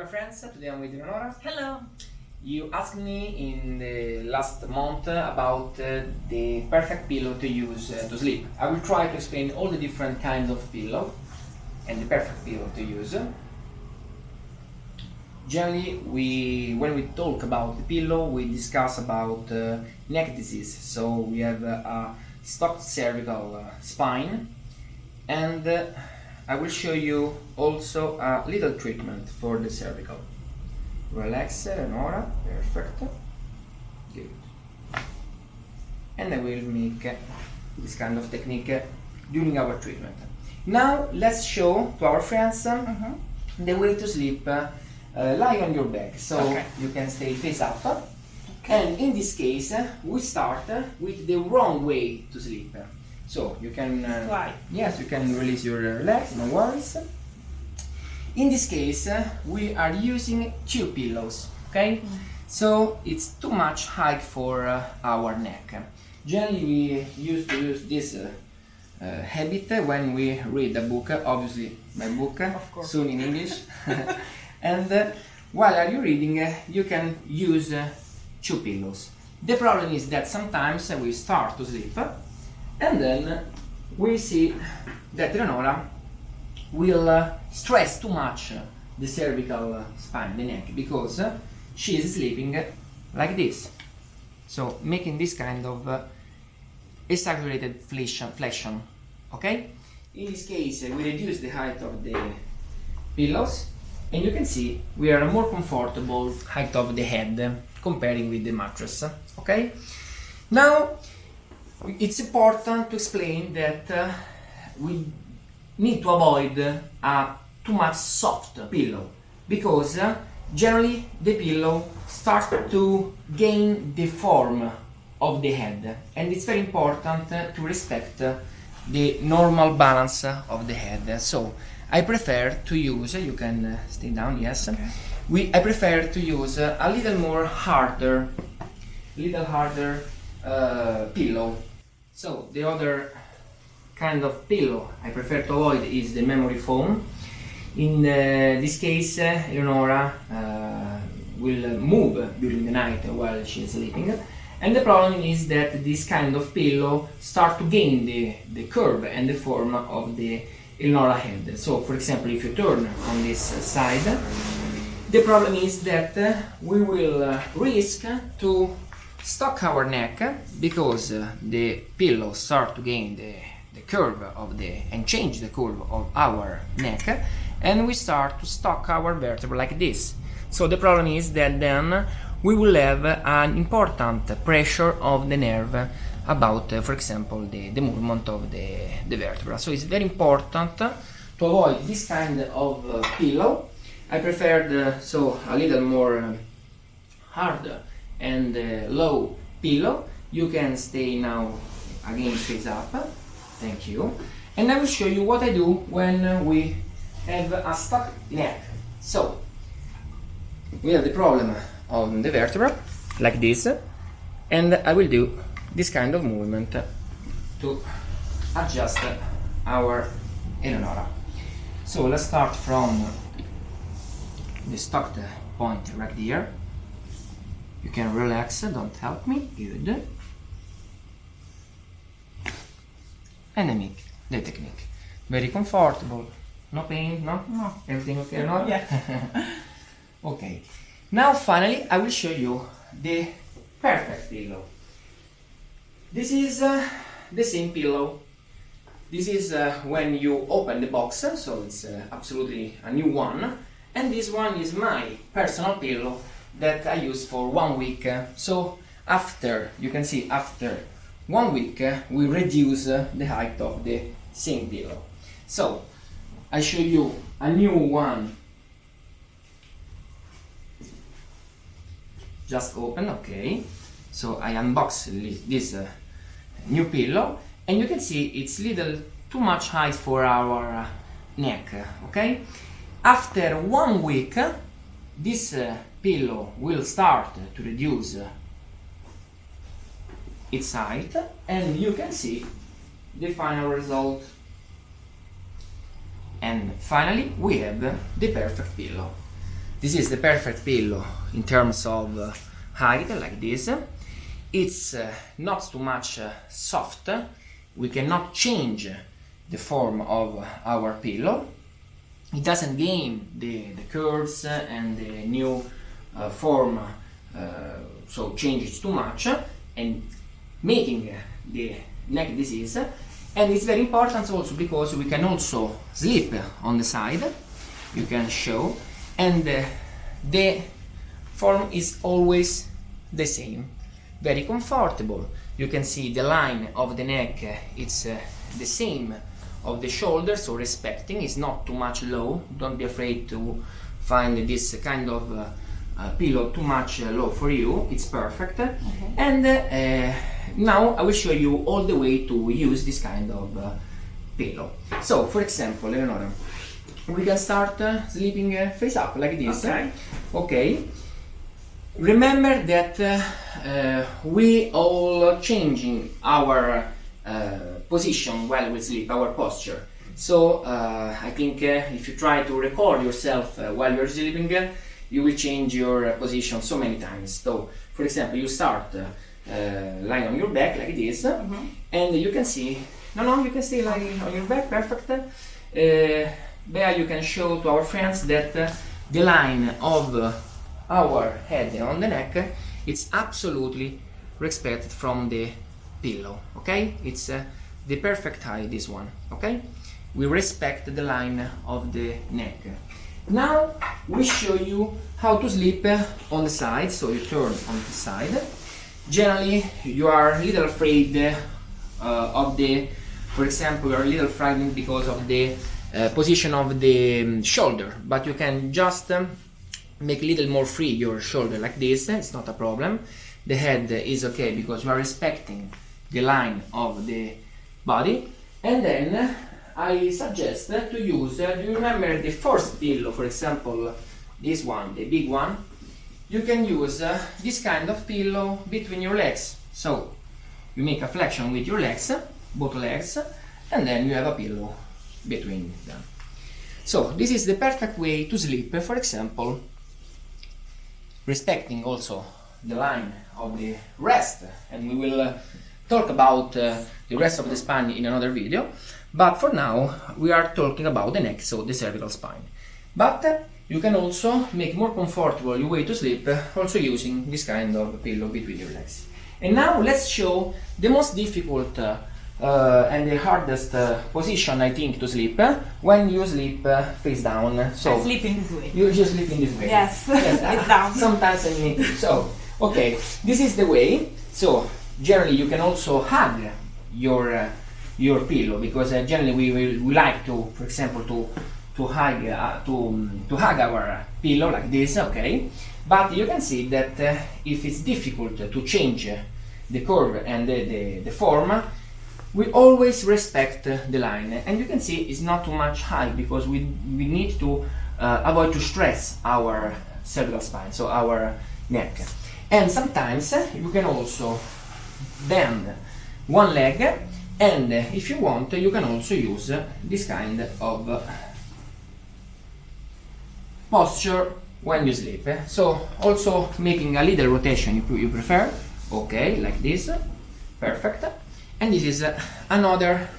friends, today I'm with Eleonora. Hello. You asked me in the last month about the perfect pillow to use to sleep. I will try to explain all the different kinds of pillow and the perfect pillow to use. Generally, when we talk about the pillow, we discuss about neck disease. So we have a stocked cervical spine, and I will show you also a little treatment for the cervical. Relax, Eleonora, perfect, good. And I will make this kind of technique during our treatment. Now let's show to our friends the way to sleep. Lie on your back, so you can stay face up. And in this case, we start with the wrong way to sleep. So you can, yes, you can release your legs, no worries. In this case, we are using two pillows, okay? So it's too much height for our neck. Generally, we used to use this habit when we read a book, obviously my book, soon in English. And while are you reading, you can use two pillows. The problem is that sometimes we start to sleep and then we see that Eleonora will stress too much the cervical spine, the neck, because she is sleeping like this. So making this kind of exaggerated flexion, okay? In this case, we reduce the height of the pillows, and you can see we are a more comfortable height of the head comparing with the mattress, okay? Now, it's important to explain that we need to avoid a too much soft pillow, because generally the pillow starts to gain the form of the head, and it's very important to respect the normal balance of the head. So I prefer to use, you can stay down, yes. Okay. I prefer to use a little harder pillow. So the other kind of pillow I prefer to avoid is the memory foam. In this case, Eleonora will move during the night while she is sleeping. And the problem is that this kind of pillow starts to gain the curve and the form of the Eleonora head. So, for example, if you turn on this side, the problem is that we will risk to stock our neck, because the pillow start to gain the curve of and change the curve of our neck, and we start to stock our vertebrae like this. So the problem is that then we will have an important pressure of the nerve about, for example, the movement of the vertebra. So it's very important to avoid this kind of pillow. I prefer a little more hard and low pillow. You can stay now again face up. Thank you. And I will show you what I do when we have a stuck neck. So we have the problem on the vertebra like this, and I will do this kind of movement to adjust our Eleonora. So let's start from the stocked point right here. You can relax, don't help me, good. And I make the technique. Very comfortable, no pain, no? No. Everything okay, Eleonora? Yes. Okay. Now finally I will show you the perfect pillow. This is the same pillow. This is when you open the box, so it's absolutely a new one. And this one is my personal pillow that I use for 1 week. So after, you can see, after 1 week we reduce the height of the same pillow. So I show you a new one. Just open, okay. So I unbox this new pillow, and you can see it's little too much height for our neck, okay. After 1 week, this pillow will start to reduce its height, and you can see the final result. And finally, we have the perfect pillow. this is the perfect pillow in terms of height, like this. It's not too much soft. We cannot change the form of our pillow. It doesn't gain the curves and the new form, so change it too much and making the neck disease. And it's very important also because we can also sleep on the side. You can show, and the form is always the same, very comfortable. You can see the line of the neck, it's the same of the shoulder, so respecting, is not too much low. Don't be afraid to find this kind of pillow too much low for you. It's perfect. Okay. And now I will show you all the way to use this kind of pillow. So for example, Eleonora, we can start sleeping face up like this. Okay. Remember that we all changing our position while we sleep, our posture. So I think if you try to record yourself while you're sleeping, you will change your position so many times. So for example, you start lying on your back like this, and you can see, you can stay lying on your back, perfect. There you can show to our friends that the line of our head on the neck, it's absolutely respected from the pillow, okay? It's the perfect height, this one, okay? We respect the line of the neck. Now we show you how to sleep on the side, so you turn on the side. Generally you are a little afraid of the, for example, you are a little frightened because of the position of the shoulder, but you can just make a little more free your shoulder like this, it's not a problem. The head is okay because you are respecting the line of the body. And then I suggest to use, do you remember the first pillow, for example, this one, the big one? You can use this kind of pillow between your legs. So you make a flexion with your legs, both legs, and then you have a pillow between them. So this is the perfect way to sleep, for example, respecting also the line of the rest, and we will talk about the rest of the spine in another video, but for now we are talking about the neck, so the cervical spine. But you can also make more comfortable your way to sleep also using this kind of pillow between your legs. And now let's show the most difficult and the hardest position, I think, to sleep when you sleep face down. So I sleep in this way. You just sleep in this way. Yes, it's down. Sometimes I need to. So, okay, this is the way. So generally you can also hug your pillow, because generally we like to, for example, to hug our pillow like this, okay? But you can see that if it's difficult to change the curve and the form, we always respect the line, and you can see it's not too much high because we need to avoid to stress our cervical spine, so our neck. And sometimes you can also bend one leg, and if you want you can also use this kind of posture when you sleep. So also making a little rotation if you prefer, okay, like this, perfect. And this is another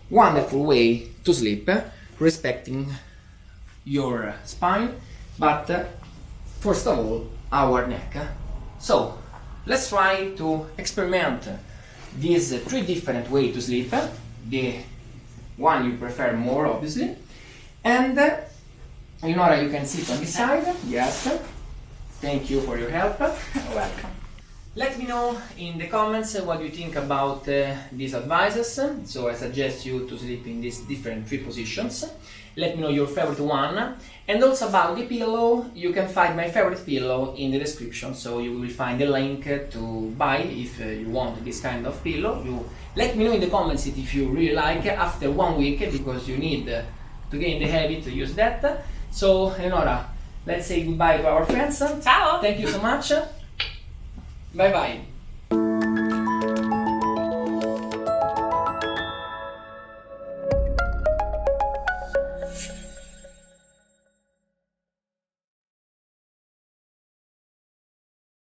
wonderful way to sleep, respecting your spine, but first of all our neck. So let's try to experiment these three different ways to sleep, the one you prefer more obviously. And Eleonora, you can sit on this side. Yes, thank you for your help. You're welcome. Let me know in the comments what you think about these advices. So I suggest you to sleep in these different three positions. Let me know your favorite one, and also about the pillow. You can find my favorite pillow in the description, so you will find the link to buy if you want this kind of pillow. You let me know in the comments if you really like after 1 week, because you need to gain the habit to use that. So Eleonora, let's say goodbye to our friends. Ciao! Thank you so much. Bye bye.